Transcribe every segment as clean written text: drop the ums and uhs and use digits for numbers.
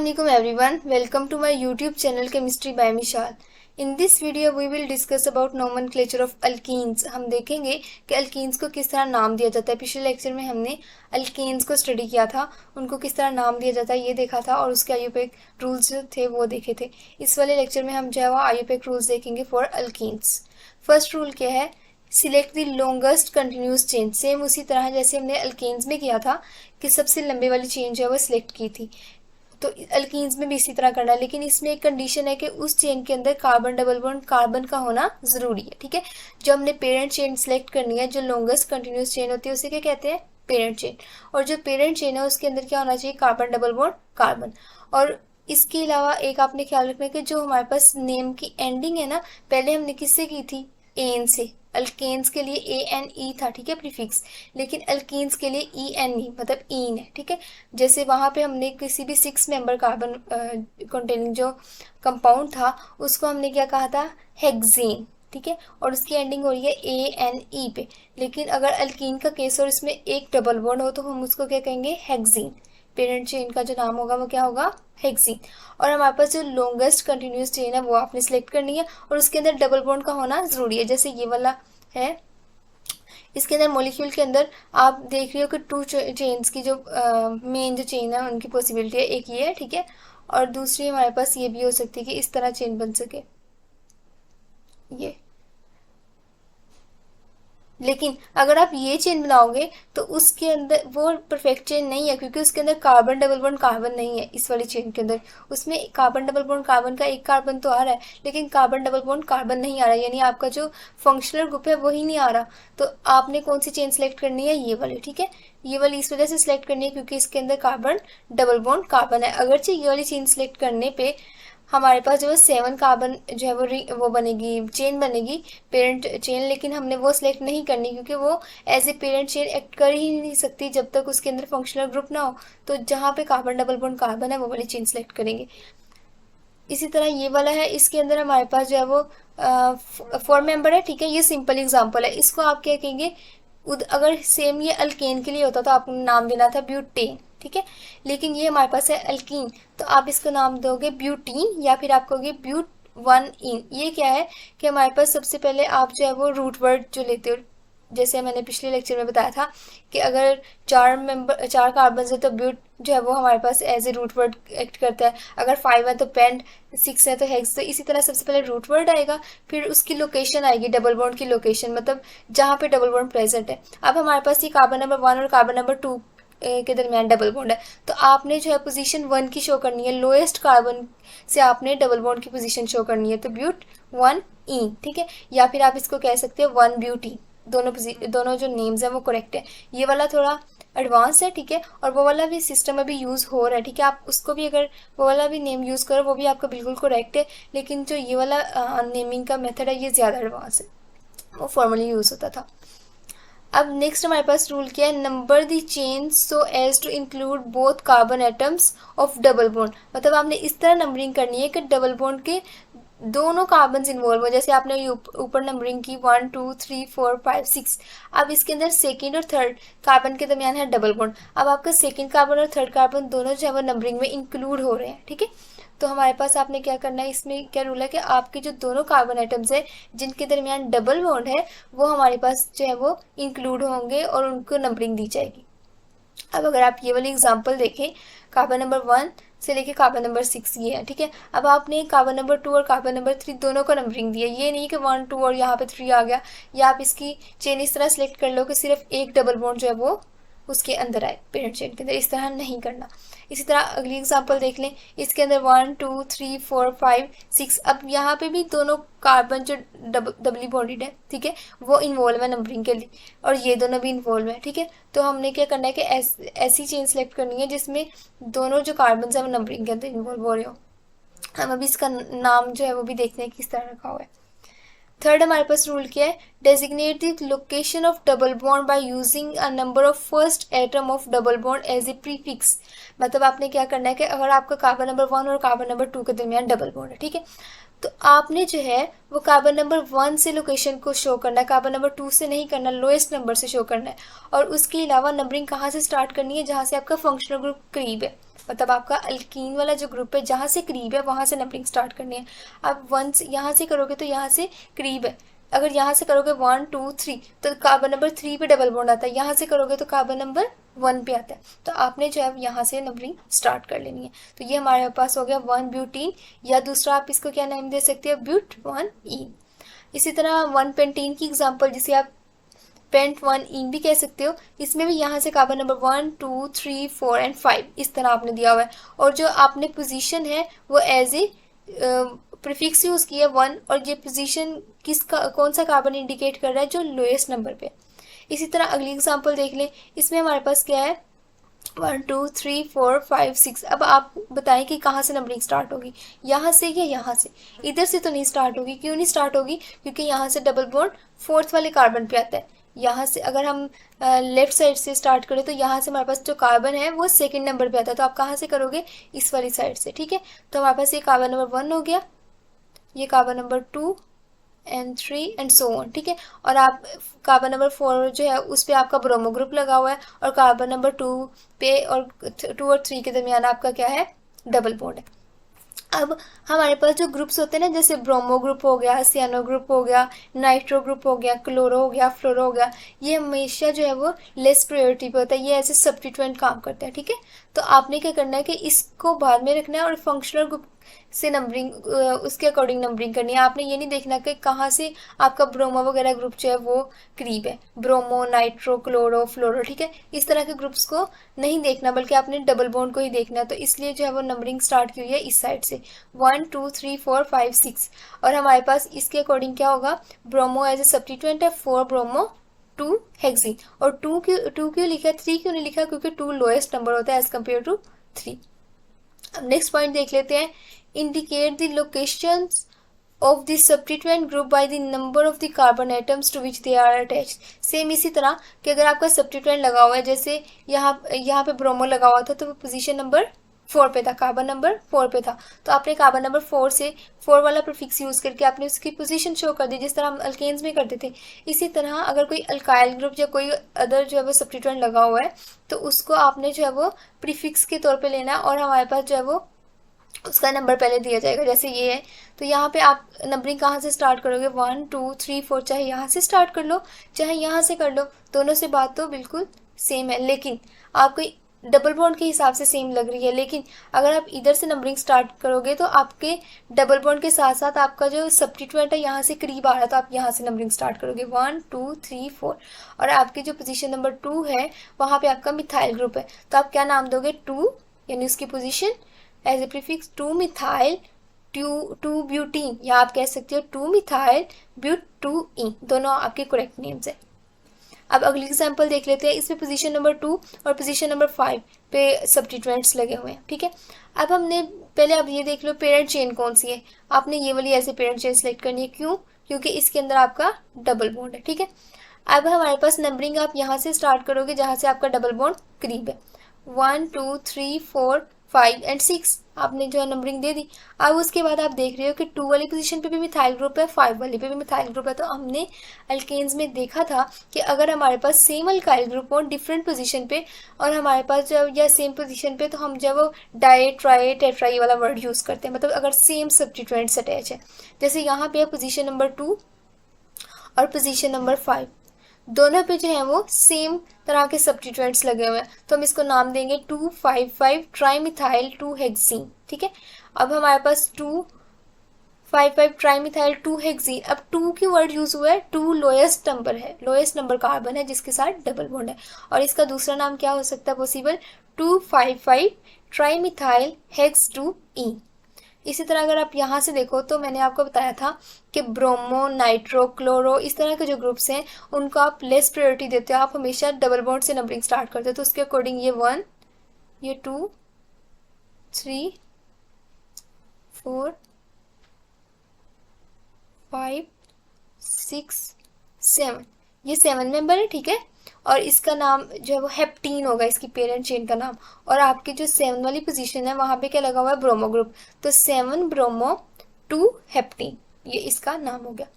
Assalamualaikum everyone. Welcome to my YouTube channel Chemistry by Mishal. In this video we will discuss about nomenclature of alkenes. हम देखेंगे कि alkenes को किस तरह नाम दिया जाता है। पिछले लेक्चर में हमने alkenes को स्टडी किया था, उनको किस तरह नाम दिया जाता है ये देखा था और उसके आयुपेक रूल्स जो थे वो देखे थे। इस वाले लेक्चर में हम जो है वो आयुपेक रूल्स देखेंगे फॉर alkenes। फर्स्ट रूल क्या है? Select the longest continuous chain. Same उसी तरह जैसे हमने अल्केन्स में किया था कि सबसे लंबे वाली चेन जो है वो सिलेक्ट की थी, तो अल्कीन्स में भी इसी तरह करना है। लेकिन इसमें एक कंडीशन है कि उस चेन के अंदर कार्बन डबल बॉन्ड कार्बन का होना जरूरी है। ठीक है, जो हमने पेरेंट चेन सेलेक्ट करनी है, जो लॉन्गेस्ट कंटिन्यूस चेन होती है उसे क्या कहते हैं? Parent chain. और जो पेरेंट चेन है उसके अंदर क्या होना चाहिए? Carbon double bond carbon. और इसके अलावा एक आपने ख्याल रखना है कि जो हमारे पास नेम की एंडिंग है ना, पहले हमने किससे की थी? एन से। अल्केन्स के लिए ए एन ई था, ठीक है, प्रीफिक्स। लेकिन अल्कीन्स के लिए ई एन ई मतलब ईन है। ठीक है, जैसे वहां पे हमने किसी भी 6 मेंबर कार्बन कंटेनिंग जो कंपाउंड था उसको हमने क्या कहा था? हेक्सेन। ठीक है, और उसकी एंडिंग हो रही है ए एन ई पे। लेकिन अगर अल्कीन का केस और इसमें एक डबल बॉन्ड हो तो हम उसको क्या कहेंगे? हेक्सीन। पेरेंट चेन का जो नाम होगा वो क्या होगा? हेक्सीन। और हमारे पास जो लॉन्गेस्ट कंटिन्यूस चेन है वो आपने सेलेक्ट करनी है और उसके अंदर डबल बॉन्ड का होना जरूरी है। जैसे ये वाला है, इसके अंदर मॉलिक्यूल के अंदर आप देख रहे हो कि 2 चेन्स की जो मेन जो चेन है उनकी पॉसिबिलिटी है। एक ये है, ठीक है, और दूसरी हमारे पास ये भी हो सकती है कि इस तरह चेन बन सके, ये। लेकिन अगर आप ये चेन बनाओगे तो उसके अंदर वो परफेक्ट चेन नहीं है, क्योंकि उसके अंदर कार्बन डबल बॉन्ड कार्बन नहीं है। इस वाली चेन के अंदर उसमें कार्बन डबल बॉन्ड कार्बन का एक कार्बन तो आ रहा है लेकिन कार्बन डबल बॉन्ड कार्बन नहीं आ रहा है, यानी आपका जो फंक्शनल ग्रुप है वही नहीं आ रहा। तो आपने कौन सी चेन सेलेक्ट करनी है? ये वाली। ठीक है, ये वाली इस वजह से सिलेक्ट करनी है क्योंकि इसके अंदर कार्बन डबल बॉन्ड कार्बन है। अगरचे ये वाली चेन सेलेक्ट करने पे हमारे पास जो है 7 कार्बन जो है वो बनेगी, चेन बनेगी, पेरेंट चेन। लेकिन हमने वो सिलेक्ट नहीं करनी क्योंकि वो as a parent chain act कर ही नहीं सकती जब तक उसके अंदर फंक्शनल ग्रुप ना हो। तो जहाँ पे कार्बन डबल बॉन्ड कार्बन है वो वाली चेन सेलेक्ट करेंगे। इसी तरह ये वाला है, इसके अंदर हमारे पास जो है वो 4 मेंबर है। ठीक है, ये सिंपल एग्जांपल है, इसको आप क्या कहेंगे? अगर सेम ये अल्केन के लिए होता तो आपको नाम देना था ब्यूटेन। ठीक है, लेकिन ये हमारे पास है अल्कीन, तो आप इसको नाम दोगे ब्यूटीन या फिर आप कहोगे ब्यूट 1 इन। ये क्या है कि हमारे पास सबसे पहले आप जो है वो रूट वर्ड जो लेते हो, जैसे मैंने पिछले लेक्चर में बताया था कि अगर 4 कार्बन है तो ब्यूट जो है वो हमारे पास as a root word act करता है। अगर 5 है तो पेंट, 6 है तो हेक्स। तो इसी तरह सबसे पहले रूट वर्ड आएगा, फिर उसकी लोकेशन आएगी, डबल बॉन्ड की लोकेशन, मतलब जहाँ पे डबल बॉन्ड प्रेजेंट है। अब हमारे पास ये कार्बन नंबर 1 और कार्बन नंबर 2 के दरमियान डबल बॉन्ड है, तो आपने जो है पोजीशन 1 की शो करनी है, लोएस्ट कार्बन से आपने डबल बॉन्ड की पोजीशन शो करनी है, तो ब्यूट 1 इन। ठीक है, या फिर आप इसको कह सकते हो 1 ब्यूटी। दोनों जो नेम्स हैं वो करेक्ट है। ये वाला थोड़ा एडवांस है, ठीक है, और वो वाला भी सिस्टम अभी यूज़ हो रहा है। ठीक है, आप उसको भी अगर वो वाला भी नेम यूज़ करो वो भी आपका बिल्कुल करेक्ट है। लेकिन जो ये वाला नेमिंग का मेथड है ये ज़्यादा एडवांस है, वो फॉर्मली यूज़ होता था। अब नेक्स्ट हमारे पास रूल क्या है? Number the chain so as to include both carbon atoms of double bond. मतलब आपने इस तरह नंबरिंग करनी है कि डबल बॉन्ड के दोनों कार्बन इन्वॉल्व हो। जैसे आपने ऊपर नंबरिंग की 1 2 3 4 5 6, अब इसके अंदर सेकंड और थर्ड कार्बन के दरमियान है डबल बॉन्ड। अब आपका सेकंड कार्बन और थर्ड कार्बन दोनों जो है वो नंबरिंग में इंक्लूड हो रहे हैं। ठीक है, तो हमारे पास आपने क्या करना है, इसमें क्या रूल है कि आपके जो दोनों कार्बन आइटम्स है जिनके दरमियान डबल बॉन्ड है वो हमारे पास जो है वो इंक्लूड होंगे और उनको नंबरिंग दी जाएगी। अब अगर आप ये वाली एग्जांपल देखें, कार्बन नंबर 1 से लेके कार्बन नंबर 6 ये है। ठीक है, अब आपने कार्बन नंबर 2 और कार्बन नंबर 3 दोनों को नंबरिंग दी है। ये नहीं कि 1 2 और यहाँ पे 3 आ गया, या आप इसकी चेन इस तरह सेलेक्ट कर लो कि सिर्फ एक डबल बॉन्ड जो है वो उसके अंदर आए, पेरेंट चेन के अंदर। इस तरह नहीं करना। इसी तरह अगली एग्जांपल देख लें, इसके अंदर 1 2 3 4 5 6। अब यहाँ पे भी दोनों कार्बन जो डबली बॉन्डेड है, ठीक है, वो इन्वॉल्व है नंबरिंग के लिए, और ये दोनों भी इन्वॉल्व है। ठीक है, तो हमने क्या करना है कि ऐसी चेन सेलेक्ट करनी है जिसमें दोनों जो कार्बन है वो नंबरिंग के अंदर इन्वॉल्व हो रहे हो। हम अभी इसका नाम जो है वो भी देखते हैं किस तरह रखा हुआ है। थर्ड हमारे पास रूल क्या है? Designate the location of double bond by using a number of first atom of double bond as a prefix. मतलब आपने क्या करना है कि अगर आपका कार्बन नंबर 1 और कार्बन नंबर 2 के दरमियान डबल बॉन्ड है, ठीक है, तो आपने जो है वो कार्बन नंबर 1 से लोकेशन को शो करना है, कार्बन नंबर 2 से नहीं करना, लोएस्ट नंबर से शो करना है। और उसके अलावा नंबरिंग कहाँ से स्टार्ट करनी है? जहाँ से आपका फंक्शनल ग्रुप करीब है। मतलब आपका अल्कीन वाला जो ग्रुप है जहाँ से करीब है वहाँ से नंबरिंग स्टार्ट करनी है। अब वन से यहाँ से करोगे तो यहाँ से करीब है, अगर यहाँ से करोगे 1 2 3 तो कार्बन नंबर 3 पे डबल बॉन्ड आता है, यहाँ से करोगे तो कार्बन नंबर 1 पे आता है। तो आपने जो है यहाँ से नंबरिंग स्टार्ट कर लेनी है। तो ये हमारे पास हो गया 1 ब्यूटीन, या दूसरा आप इसको क्या नाम दे सकते हो, ब्यूट 1 ईन। इसी तरह 1 पेंटीन की एग्जांपल जिसे आप पेंट 1 इन भी कह सकते हो, इसमें भी यहाँ से कार्बन नंबर 1 2 3 4 एंड 5 इस तरह आपने दिया हुआ है, और जो आपने पोजीशन है वो एज ए प्रीफिक्स यूज किया 1, और ये पोजीशन किसका कौन सा कार्बन इंडिकेट कर रहा है, जो लोएस्ट नंबर पे। इसी तरह अगली एग्जांपल देख लें, इसमें हमारे पास क्या है 1 2 3 4 5 6। अब आप बताएं कि कहाँ से नंबरिंग स्टार्ट होगी, यहाँ से या यहाँ से? इधर से तो नहीं स्टार्ट होगी। क्यों नहीं स्टार्ट होगी? क्योंकि यहाँ से डबल बॉन्ड फोर्थ वाले कार्बन पे आता है। यहाँ से अगर हम लेफ्ट साइड से स्टार्ट करें तो यहाँ से हमारे पास जो कार्बन है वो सेकंड नंबर पे आता है, तो आप कहाँ से करोगे, इस वाली साइड से। ठीक है, तो हमारे पास ये कार्बन नंबर 1 हो गया, ये carbon number 2 and 3 and so on. ठीक है, और आप कार्बन नंबर 4 जो है उस पर आपका ब्रोमो ग्रुप लगा हुआ है, और कार्बन नंबर 2 पे और 2 और 3 के दरमियान आपका क्या है, डबल बॉन्ड है। अब हमारे पास जो ग्रुप्स होते हैं ना, जैसे ब्रोमो ग्रुप हो गया, सियानो ग्रुप हो गया, नाइट्रो ग्रुप हो गया, क्लोरो हो गया, फ्लोरो हो गया, ये हमेशा जो है वो लेस प्रायोरिटी पे होता है, ये ऐसे सब्स्टिट्यूएंट काम करता है। ठीक है, तो आपने क्या करना है कि इसको बाद में रखना है, और फंक्शनल ग्रुप से नंबरिंग उसके अकॉर्डिंग नंबरिंग करनी है। आपने ये नहीं देखना कि कहाँ से आपका ब्रोमो वगैरह ग्रुप जो है वो करीब है, ब्रोमो नाइट्रो क्लोरो फ्लोरो। ठीक है, इस तरह के ग्रुप्स को नहीं देखना, बल्कि आपने डबल बॉन्ड को ही देखना है। तो इसलिए जो है वो नंबरिंग स्टार्ट की हुई है इस साइड से 1 2 3 4 5 6, और हमारे पास इसके अकॉर्डिंग क्या होगा, ब्रोमो एज ए सब्स्टिट्यूएंट है 4 ब्रोमो 2 हेक्सीन। और 2 क्यों लिखा है, 3 क्यों नहीं लिखा, क्योंकि 2 लोएस्ट नंबर होता है एज कम्पेयर टू 3। अब नेक्स्ट पॉइंट देख लेते हैं, indicate the locations of the substituent group by the number of the carbon atoms to which they are attached। Same इसी तरह कि अगर आपका सब्स्टिट्यूएंट लगा हुआ है, जैसे यहाँ पे ब्रोमो लगा हुआ था तो वो पोजीशन नंबर 4 पे था, कार्बन नंबर 4 पे था, तो आपने कार्बन नंबर 4 से 4 वाला प्रीफिक्स यूज करके आपने उसकी पोजीशन शो कर दी, जिस तरह हम अल्केन्स में करते थे। इसी तरह अगर कोई अल्काइल ग्रुप या कोई अदर जो है वो सब्स्टिट्यूएंट लगा हुआ है तो उसको आपने जो है वो प्रीफिक्स के तौर पे लेना है, और हमारे पास जो है वो उसका नंबर पहले दिया जाएगा, जैसे ये है। तो यहाँ पे आप नंबरिंग कहाँ से स्टार्ट करोगे, 1 2 3 4, चाहे यहाँ से स्टार्ट कर लो चाहे यहाँ से कर लो, दोनों से बात तो बिल्कुल सेम है, लेकिन आपको डबल बॉन्ड के हिसाब से सेम लग रही है। लेकिन अगर आप इधर से नंबरिंग स्टार्ट करोगे तो आपके डबल बॉन्ड के साथ साथ आपका जो सब्स्टिट्यूएंट है यहाँ से करीब आ रहा है, तो आप यहाँ से नंबरिंग स्टार्ट करोगे 1 2 3 4, और आपकी जो पोजीशन नंबर 2 है वहाँ पे आपका मिथाइल ग्रुप है, तो आप क्या नाम दोगे, 2 यानी उसकी position as a prefix 2 methyl 2 butene, या आप कह सकते हो 2 मिथाइल ब्यूट 2 ई, दोनों आपके करेक्ट नेम्स है। अब अगली एग्जांपल देख लेते हैं, इसमें पोजीशन नंबर 2 और पोजीशन नंबर 5 पे सब्स्टिट्यूएंट्स लगे हुए हैं। ठीक है, अब हमने पहले आप ये देख लो पेरेंट चेन कौन सी है, आपने ये वाली ऐसे पेरेंट चेन सेलेक्ट करनी है। क्यों? क्योंकि इसके अंदर आपका डबल बॉन्ड है। ठीक है, अब हमारे पास नंबरिंग आप यहाँ से स्टार्ट करोगे जहाँ से आपका डबल बॉन्ड करीब है, 1 2 3 4 5 एंड 6 आपने जो है नंबरिंग दे दी। अब उसके बाद आप देख रहे हो कि 2 वाली पोजीशन पे भी मिथाइल ग्रुप है, 5 वाली पे भी मिथाइल ग्रुप है। तो हमने अल्केन्स में देखा था कि अगर हमारे पास सेम अल्काइल ग्रुप हो डिफरेंट पोजीशन पे, और हमारे पास जो या सेम पोजीशन पे, तो हम जब वो डाई ट्राई टेट्राई वाला वर्ड यूज करते हैं, मतलब अगर सेम सब्स्टिट्यूएंट्स अटैच है। जैसे यहाँ पे है पोजीशन नंबर 2 और पोजीशन नंबर 5, दोनों पे जो है वो सेम तरह के सब्स्टिट्यूएंट्स लगे हुए हैं, तो हम इसको नाम देंगे 2,5,5 ट्राईमिथाइल 2 हेक्सीन। ठीक है, अब हमारे पास 2,5,5 ट्राईमिथाइल 2 हेक्सीन। अब 2 की वर्ड यूज हुआ है, 2 लोएस्ट नंबर है, लोएस्ट नंबर कार्बन है जिसके साथ डबल बॉन्ड है, और इसका दूसरा नाम क्या हो सकता है पॉसिबल, 2,5,5 ट्राईमिथाइल हेक्स 2 ई। इसी तरह अगर आप यहाँ से देखो तो मैंने आपको बताया था कि ब्रोमो नाइट्रो क्लोरो इस तरह के जो ग्रुप्स हैं उनको आप लेस प्रायोरिटी देते हो, आप हमेशा डबल बॉन्ड से नंबरिंग स्टार्ट करते हो। तो उसके अकॉर्डिंग ये 1 ये 2 3 4 5 6 7, ये 7 मेंबर है। ठीक है, और इसका नाम जो है वो हेप्टीन होगा, इसकी पेरेंट चेन का नाम, और आपकी जो 7 वाली पोजीशन है वहाँ पे क्या लगा हुआ है, ब्रोमो ग्रुप, तो 7 ब्रोमो 2 हेप्टीन, ये इसका नाम हो गया।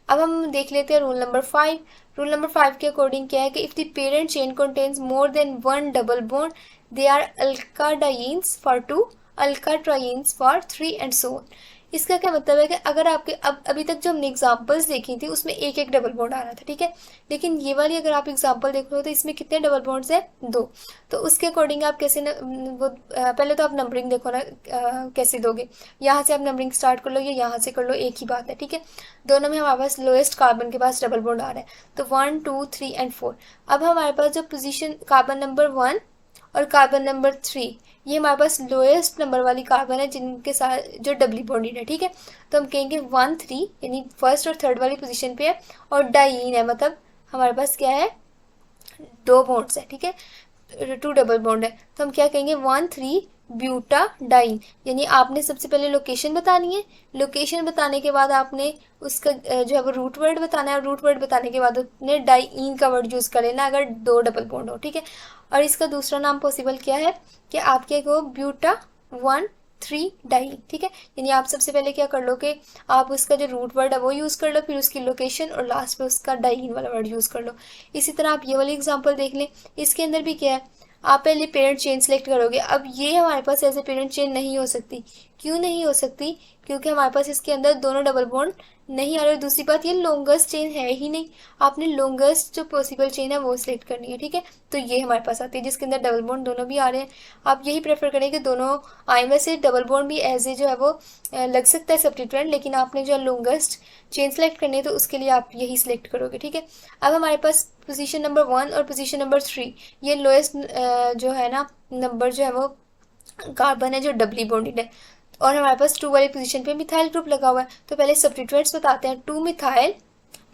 अब हम देख लेते हैं रूल नंबर 5। रूल नंबर 5 के अकॉर्डिंग क्या है कि if the parent chain contains more than one double bond they are alkadienes for 2, alkatrienes for 3 and so on. इसका क्या मतलब है कि अगर आपके अब अभी तक जो हमने एग्जांपल्स देखी थी उसमें एक एक डबल बॉन्ड आ रहा था, ठीक है, लेकिन ये वाली अगर आप एग्जांपल देख रहे हो तो इसमें कितने डबल बॉन्ड्स हैं, 2। तो उसके अकॉर्डिंग आप कैसे पहले तो आप नंबरिंग देखो ना, कैसे दोगे, यहाँ से आप नंबरिंग स्टार्ट कर लो या यहाँ से कर लो, एक ही बात है, ठीक है। दोनों में हमारे पास लोएस्ट कार्बन के पास डबल बॉन्ड आ रहा है, तो 1 2 3 एंड 4। अब हमारे पास जो पोजीशन कार्बन नंबर 1 और कार्बन नंबर 3, ये हमारे पास लोएस्ट नंबर वाली कार्बन है जिनके साथ जो डबली बॉन्डेड है, ठीक है। तो हम कहेंगे 1 3 यानी फर्स्ट और थर्ड वाली पोजीशन पे है, और डाइईन है, मतलब हमारे पास क्या है, 2 बॉन्ड्स है, ठीक है, 2 डबल बॉन्ड है। तो हम क्या कहेंगे 1 3 ब्यूटाडाइन, यानी आपने सबसे पहले लोकेशन बतानी है, लोकेशन बताने के बाद आपने उसका जो है वो रूट वर्ड बताना है, और रूट वर्ड बताने के बाद आपने डाइईन का वर्ड यूज़ कर लेना अगर 2 डबल बॉन्ड हो, ठीक है। और इसका दूसरा नाम पॉसिबल क्या है कि आप क्या कहो ब्यूटा 1 3 डाई, ठीक है। यानी आप सबसे पहले क्या कर लो कि आप उसका जो रूट वर्ड है वो यूज़ कर लो, फिर उसकी लोकेशन, और लास्ट में उसका डाइन वाला वर्ड यूज़ कर लो। इसी तरह आप ये वाली एग्जांपल देख लें, इसके अंदर भी क्या है, आप पहले पेरेंट चेन सेलेक्ट करोगे। अब ये हमारे पास ऐसे पेरेंट चेन नहीं हो सकती, क्यों नहीं हो सकती, क्योंकि हमारे पास इसके अंदर दोनों डबल बॉन्ड नहीं आ रहे। दूसरी बात, ये लॉन्गेस्ट चेन है ही नहीं, आपने लॉन्गेस्ट जो पॉसिबल चेन है वो सिलेक्ट करनी है, ठीक है। तो ये हमारे पास आती है जिसके अंदर डबल बॉन्ड दोनों भी आ रहे हैं। आप यही प्रेफर करें कि दोनों आए, में से डबल बॉन्ड भी एज ए जो है वो लग सकता है सब्स्टिट्यूएंट, लेकिन आपने जो लॉन्गेस्ट चेन सेलेक्ट करनी है तो उसके लिए आप यही सिलेक्ट करोगे, ठीक है। अब हमारे पास पोजीशन नंबर 1 और पोजीशन नंबर 3, ये लोएस्ट जो है ना नंबर जो है वो कार्बन है जो डबली बॉन्डेड है, और हमारे पास 2 वाली पोजीशन पे मिथाइल ग्रुप लगा हुआ है। तो पहले सब्स्टिट्यूएंट्स बताते हैं, 2 मिथाइल,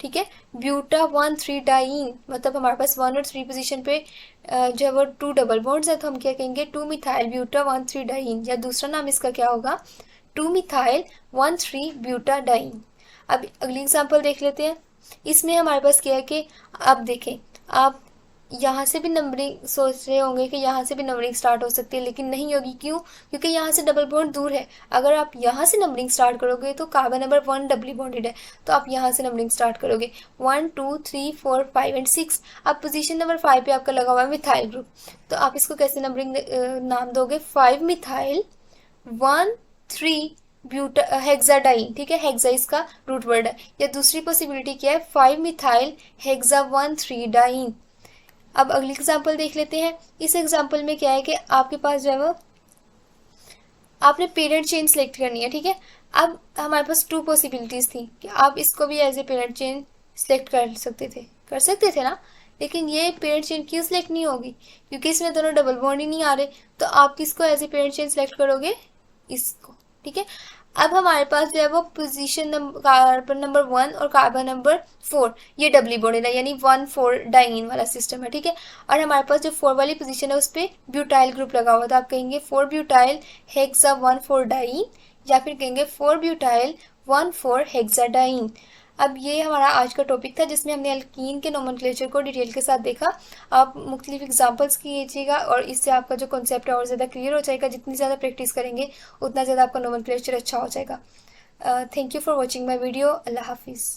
ठीक है, ब्यूटा 1 3 डाइन, मतलब हमारे पास 1 और 3 पोजीशन पे जो है वो 2 डबल बॉन्ड्स है, तो हम क्या कहेंगे 2 मिथाइल ब्यूटा 1 3 डाइन, या दूसरा नाम इसका क्या होगा 2 मिथाइल 1 3 ब्यूटा डाइन। अब अगली एग्जांपल देख लेते हैं। इसमें हमारे पास क्या है कि आप देखें, आप यहाँ से भी नंबरिंग सोच रहे होंगे कि यहाँ से भी नंबरिंग स्टार्ट हो सकती है, लेकिन नहीं होगी, क्यों, क्योंकि यहाँ से डबल बॉन्ड दूर है। अगर आप यहाँ से नंबरिंग स्टार्ट करोगे तो कार्बन नंबर 1 डबली बॉन्डेड है, तो आप यहाँ से नंबरिंग स्टार्ट करोगे 1 2 3 4 5 एंड 6। अब पोजीशन नंबर 5 पे आपका लगा हुआ है मिथाइल ग्रुप, तो आप इसको कैसे नंबरिंग नाम दोगे 5 मिथाइल 1 3 ब्यूटा हेक्साडाइन, ठीक है, हेक्सा इसका रूट वर्ड है। या दूसरी पॉसिबिलिटी क्या है 5 मिथाइल हेक्सा 1 3 डाइन। अब अगली एग्जांपल देख लेते हैं। इस एग्जांपल में क्या है कि आपके पास जो है वो आपने पेरेंट चेन सेलेक्ट करनी है, ठीक है। अब हमारे पास 2 पॉसिबिलिटीज़ थी कि आप इसको भी as a parent chain select कर सकते थे ना, लेकिन ये पेरेंट चेन क्यों सेलेक्ट नहीं होगी, क्योंकि इसमें दोनों डबल बॉन्ड ही नहीं आ रहे। तो आप किसको as a parent chain select करोगे, इसको, ठीक है। अब हमारे पास जो है वो पोजीशन नंबर कार्बन नंबर 1 और कार्बन नंबर 4, ये डबली बॉन्डेड है, यानी 1 4 डाइईन वाला सिस्टम है, ठीक है। और हमारे पास जो 4 वाली पोजीशन है उस पर ब्यूटाइल ग्रुप लगा हुआ, तो आप कहेंगे 4 ब्यूटाइल हेक्सा 1 4 डाइईन, या फिर कहेंगे 4 ब्यूटाइल 1 4 हेक्साडाइन। अब ये हमारा आज का टॉपिक था जिसमें हमने अल्कीन के नोमेनक्लेचर को डिटेल के साथ देखा। आप मुख्तलिफ एग्जांपल्स कीजिएगा और इससे आपका जो कॉन्सेप्ट है और ज़्यादा क्लियर हो जाएगा। जितनी ज़्यादा प्रैक्टिस करेंगे उतना ज़्यादा आपका नोमेनक्लेचर अच्छा हो जाएगा। Thank you for watching my video. अल्लाह हाफिज़।